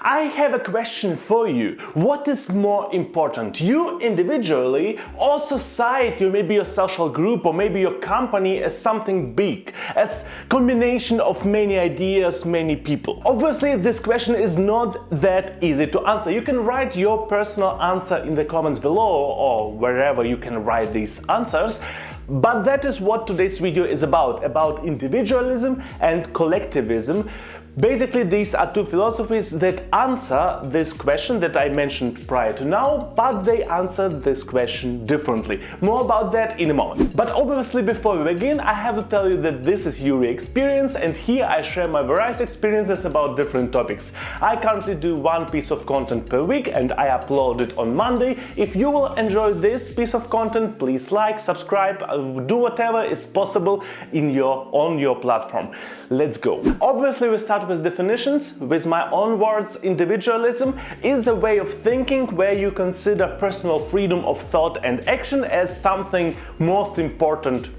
I have a question for you. What is more important, you individually or society, or maybe your social group, or maybe your company as something big, as combination of many ideas, many people? Obviously, this question is not that easy to answer. You can write your personal answer in the comments below or wherever you can write these answers. But that is what today's video is about individualism and collectivism. Basically, these are two philosophies that answer this question that I mentioned prior to now, but they answer this question differently. More about that in a moment. But obviously, before we begin, I have to tell you that this is Yury Experience, and here I share my various experiences about different topics. I currently do one piece of content per week, and I upload it on Monday. If you will enjoy this piece of content, please like, subscribe, do whatever is possible on your platform. Let's go. Obviously, we start with definitions. With my own words, individualism is a way of thinking where you consider personal freedom of thought and action as something most important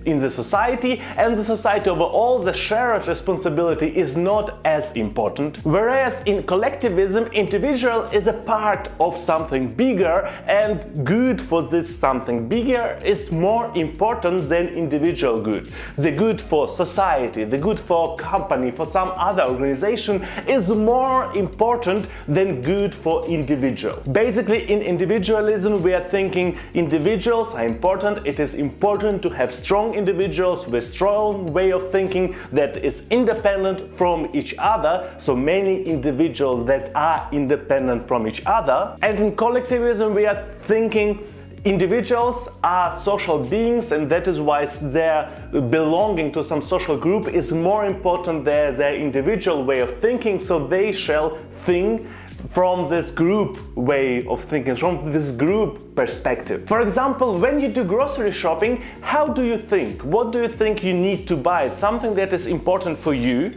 in the society, and the society overall, the shared responsibility is not as important. Whereas in collectivism, individual is a part of something bigger, and good for this something bigger is more important than individual good. The good for society, the good for company, for some other organization is more important than good for individual. Basically, in individualism, we are thinking individuals are important. It is important to have strong individuals with strong way of thinking that is independent from each other, so many individuals that are independent from each other. And in collectivism we are thinking individuals are social beings, and that is why their belonging to some social group is more important than their individual way of thinking, so they shall think from this group way of thinking, from this group perspective. For example, when you do grocery shopping, how do you think? What do you think you need to buy? Something that is important for you,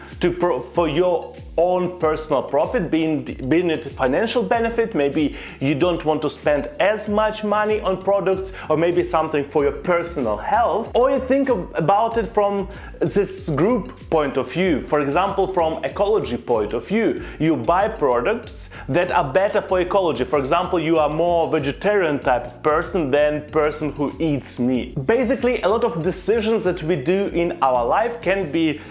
for your own personal profit, being it financial benefit, maybe you don't want to spend as much money on products, or maybe something for your personal health, or you think about it from this group point of view. For example, from ecology point of view, you buy products that are better for ecology. For example, you are more vegetarian type of person than person who eats meat. Basically, a lot of decisions that we do in our life can be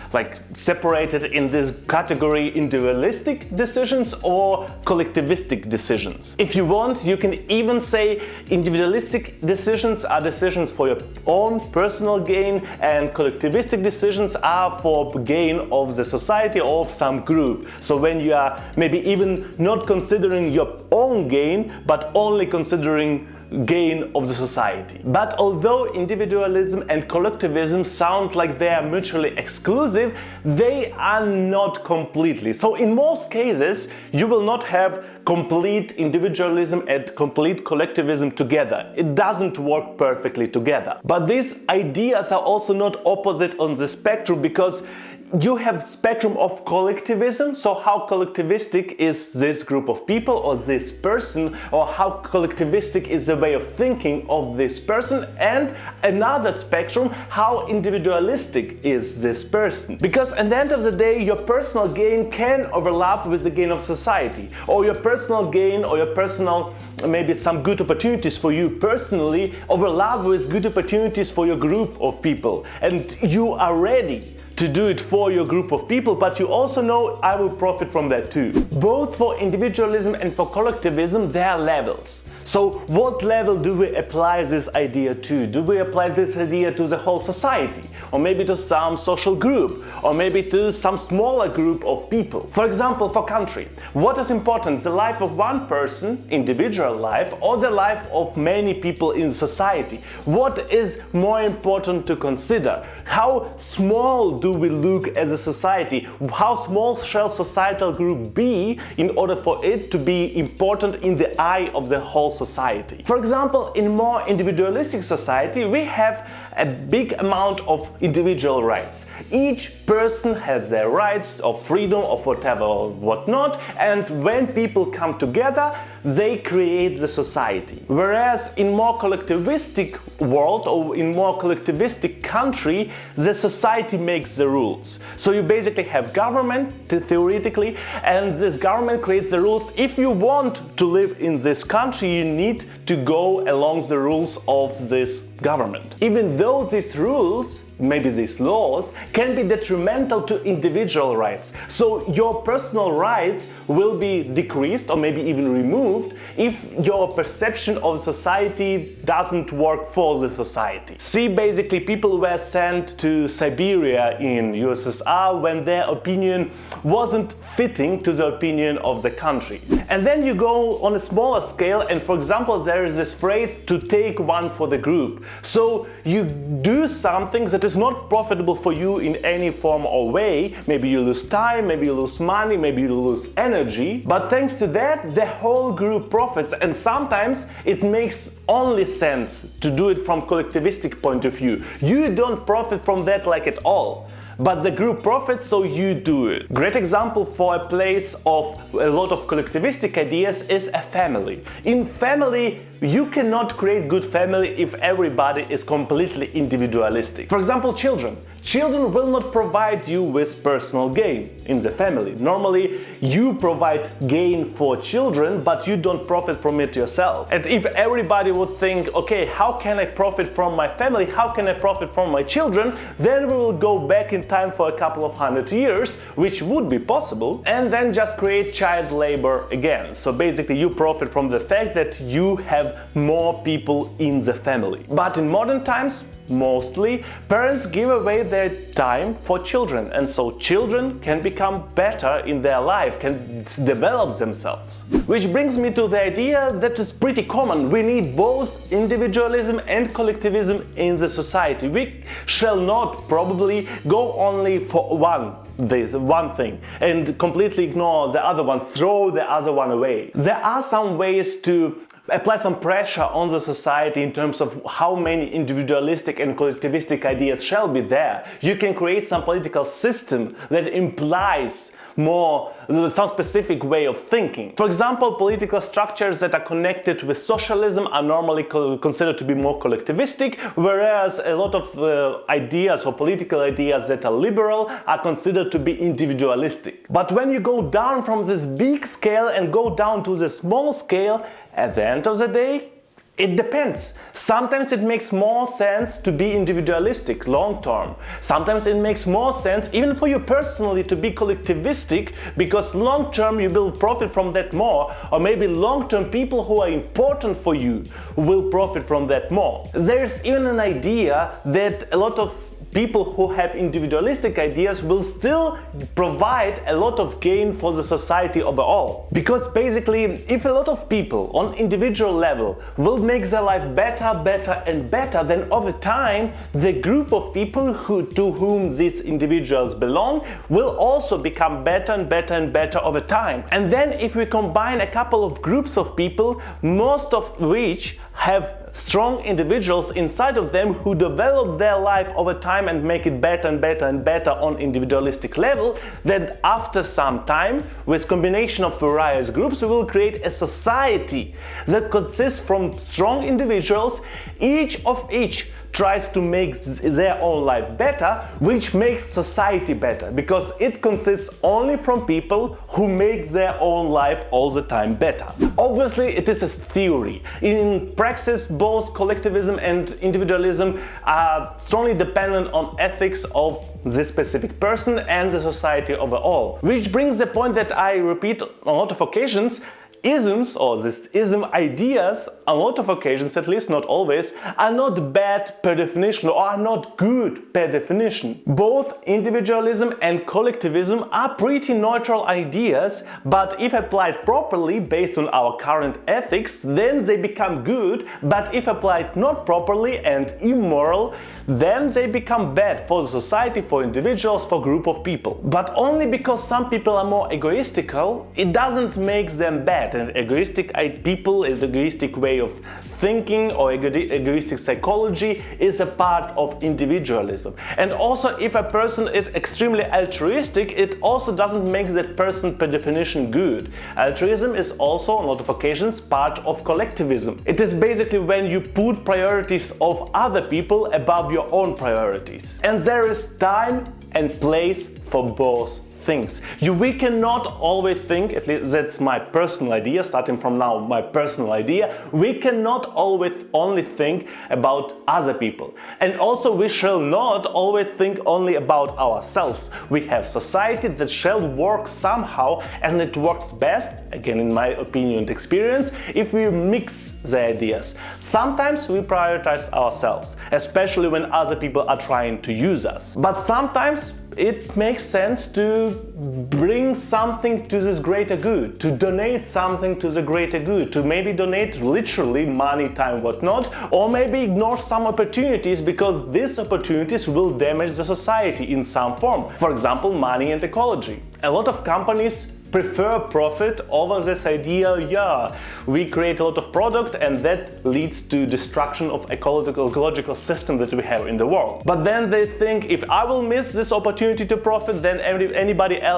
separated in this category: individualistic decisions or collectivistic decisions. If you want, you can even say individualistic decisions are decisions for your own personal gain, and collectivistic decisions are for gain of the society or of some group. So when you are maybe even not considering your own gain, but only considering gain of the society. But although individualism and collectivism sound like they are mutually exclusive, they are not completely. So in most cases, you will not have complete individualism and complete collectivism together. It doesn't work perfectly together. But these ideas are also not opposite on the spectrum, because you have spectrum of collectivism, so how collectivistic is this group of people or this person, or how collectivistic is the way of thinking of this person, and another spectrum, how individualistic is this person. Because at the end of the day, your personal gain can overlap with the gain of society, or your personal gain or your personal, maybe some good opportunities for you personally overlap with good opportunities for your group of people, and you are ready to do it for your group of people, but you also know I will profit from that too. Both for individualism and for collectivism, there are levels. So what level do we apply this idea to? Do we apply this idea to the whole society? Or maybe to some social group? Or maybe to some smaller group of people? For example, for country, what is important? The life of one person, individual life, or the life of many people in society? What is more important to consider? How small do we look as a society? How small shall societal group be in order for it to be important in the eye of the whole society? For example, in more individualistic society, we have a big amount of individual rights. Each person has their rights of freedom, of whatever or whatnot, and when people come together, they create the society. Whereas in more collectivistic world or in more collectivistic country, the society makes the rules. So you basically have government, theoretically, and this government creates the rules. If you want to live in this country, you need to go along the rules of this government. Even though these rules, maybe these laws, can be detrimental to individual rights. So your personal rights will be decreased or maybe even removed if your perception of society doesn't work for the society. See, basically people were sent to Siberia in USSR when their opinion wasn't fitting to the opinion of the country. And then you go on a smaller scale and, for example, there is this phrase to take one for the group. So you do something that is not profitable for you in any form or way. Maybe you lose time, maybe you lose money, maybe you lose energy, but thanks to that the whole group profits, and sometimes it makes only sense to do it from collectivistic point of view. You don't profit from that like at all, but the group profits, so you do it. Great example for a place of a lot of collectivistic ideas is a family. In family, you cannot create good family if everybody is completely individualistic. For example, children. Children will not provide you with personal gain in the family. Normally, you provide gain for children, but you don't profit from it yourself. And if everybody would think, okay, how can I profit from my family? How can I profit from my children? Then we will go back in time for a couple of 100 years, which would be possible, and then just create child labor again. So basically, you profit from the fact that you have more people in the family. But in modern times, mostly, parents give away their time for children, and so children can become better in their life, can develop themselves. Which brings me to the idea that is pretty common. We need both individualism and collectivism in the society. We shall not probably go only for one thing and completely ignore the other one, throw the other one away. There are some ways to apply some pressure on the society in terms of how many individualistic and collectivistic ideas shall be there. You can create some political system that implies some specific way of thinking. For example, political structures that are connected with socialism are normally considered to be more collectivistic, whereas a lot of ideas or political ideas that are liberal are considered to be individualistic. But when you go down from this big scale and go down to the small scale, at the end of the day, it depends. Sometimes it makes more sense to be individualistic long term. Sometimes it makes more sense even for you personally to be collectivistic, because long term you will profit from that more, or maybe long term people who are important for you will profit from that more. There's even an idea that a lot of people who have individualistic ideas will still provide a lot of gain for the society overall. Because basically, if a lot of people on individual level will make their life better, better and better, then over time the group of people to whom these individuals belong will also become better and better and better over time. And then if we combine a couple of groups of people, most of which have strong individuals inside of them who develop their life over time and make it better and better and better on individualistic level, then after some time, with combination of various groups, we will create a society that consists from strong individuals, each tries to make their own life better, which makes society better, because it consists only from people who make their own life all the time better. Obviously, it is a theory. In praxis, both collectivism and individualism are strongly dependent on ethics of this specific person and the society overall. Which brings the point that I repeat on a lot of occasions: isms, or these ism ideas, a lot of occasions, at least not always, are not bad per definition or are not good per definition. Both individualism and collectivism are pretty neutral ideas, but if applied properly based on our current ethics, then they become good, but if applied not properly and immoral, then they become bad for the society, for individuals, for group of people. But only because some people are more egoistical, it doesn't make them bad. that an egoistic people, an egoistic way of thinking or egoistic psychology is a part of individualism. And also, if a person is extremely altruistic, it also doesn't make that person per definition good. Altruism is also, on a lot of occasions, part of collectivism. It is basically when you put priorities of other people above your own priorities. And there is time and place for both things. We cannot always think, at least that's my personal idea, starting from now, my personal idea, we cannot always only think about other people. And also we shall not always think only about ourselves. We have society that shall work somehow, and it works best, again in my opinion and experience, if we mix the ideas. Sometimes we prioritize ourselves, especially when other people are trying to use us. But sometimes it makes sense to bring something to this greater good, to donate something to the greater good, to maybe donate literally money, time, whatnot, or maybe ignore some opportunities because these opportunities will damage the society in some form. For example, money and ecology. A lot of companies prefer profit over this idea, we create a lot of product and that leads to destruction of ecological system that we have in the world. But then they think, if I will miss this opportunity to profit, then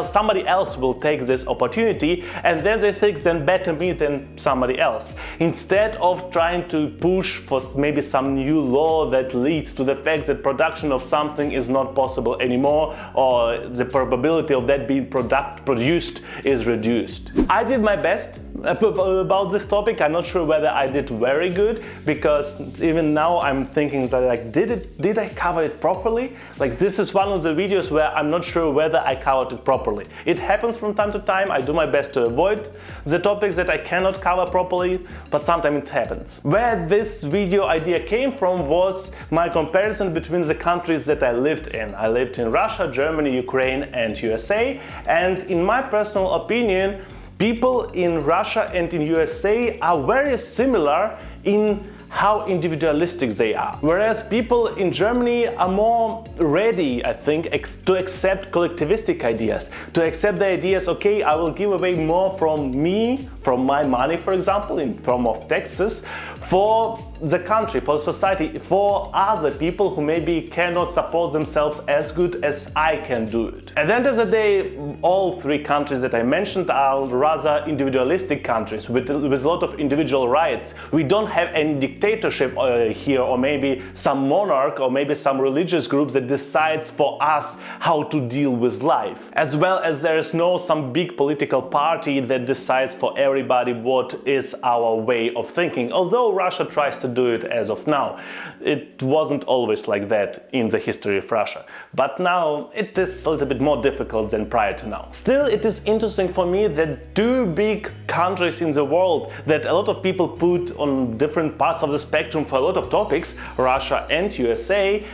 somebody else will take this opportunity, and then they think then better me than somebody else. Instead of trying to push for maybe some new law that leads to the fact that production of something is not possible anymore, or the probability of that being produced is reduced. I did my best about this topic. I'm not sure whether I did very good, because even now I'm thinking that, like, did I cover it properly? Like, this is one of the videos where I'm not sure whether I covered it properly. It happens from time to time. I do my best to avoid the topics that I cannot cover properly, but sometimes it happens. Where this video idea came from was my comparison between the countries that I lived in. I lived in Russia, Germany, Ukraine and USA, and in my personal opinion, people in Russia and in USA are very similar in how individualistic they are. Whereas people in Germany are more ready, I think, to accept collectivistic ideas, to accept the ideas, okay, I will give away more from me, from my money, for example, in form of taxes, for the country, for society, for other people who maybe cannot support themselves as good as I can do it. At the end of the day, all three countries that I mentioned are rather individualistic countries with a lot of individual rights. We don't have any dictatorship here, or maybe some monarch, or maybe some religious groups that decides for us how to deal with life. As well as there is no some big political party that decides for everybody what is our way of thinking. Although Russia tries to do it as of now. It wasn't always like that in the history of Russia. But now it is a little bit more difficult than prior to now. Still, it is interesting for me that two big countries in the world that a lot of people put on different parts of the spectrum for a lot of topics, Russia and USA,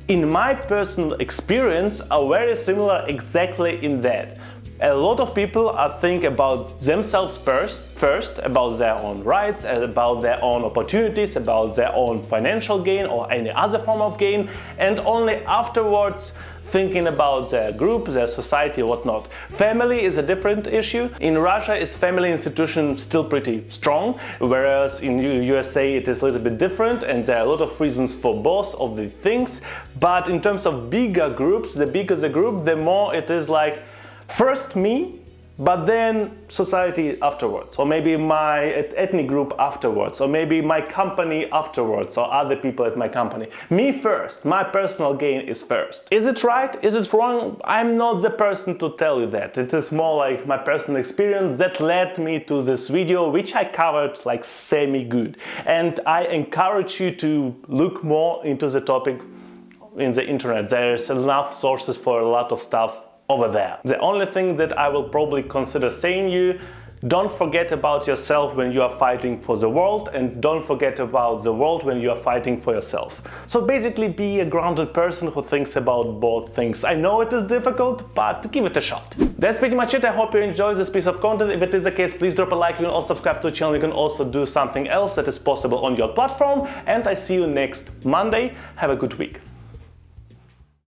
in my personal experience are very similar exactly in that. A lot of people think about themselves first, about their own rights, about their own opportunities, about their own financial gain or any other form of gain, and only afterwards thinking about their group, their society, whatnot. Family is a different issue. In Russia, is family institution still pretty strong, whereas in USA it is a little bit different, and there are a lot of reasons for both of the things. But in terms of bigger groups, the bigger the group, the more it is like first me, but then society afterwards, or maybe my ethnic group afterwards, or maybe my company afterwards, or other people at my company. Me first, my personal gain is first. Is it right? Is it wrong? I'm not the person to tell you that. It is more like my personal experience that led me to this video, which I covered like semi-good. And I encourage you to look more into the topic in the internet. There's enough sources for a lot of stuff over there. The only thing that I will probably consider saying you, don't forget about yourself when you are fighting for the world, and don't forget about the world when you are fighting for yourself. So basically be a grounded person who thinks about both things. I know it is difficult, but give it a shot. That's pretty much it. I hope you enjoyed this piece of content. If it is the case, please drop a like. You can also subscribe to the channel. You can also do something else that is possible on your platform. And I see you next Monday. Have a good week.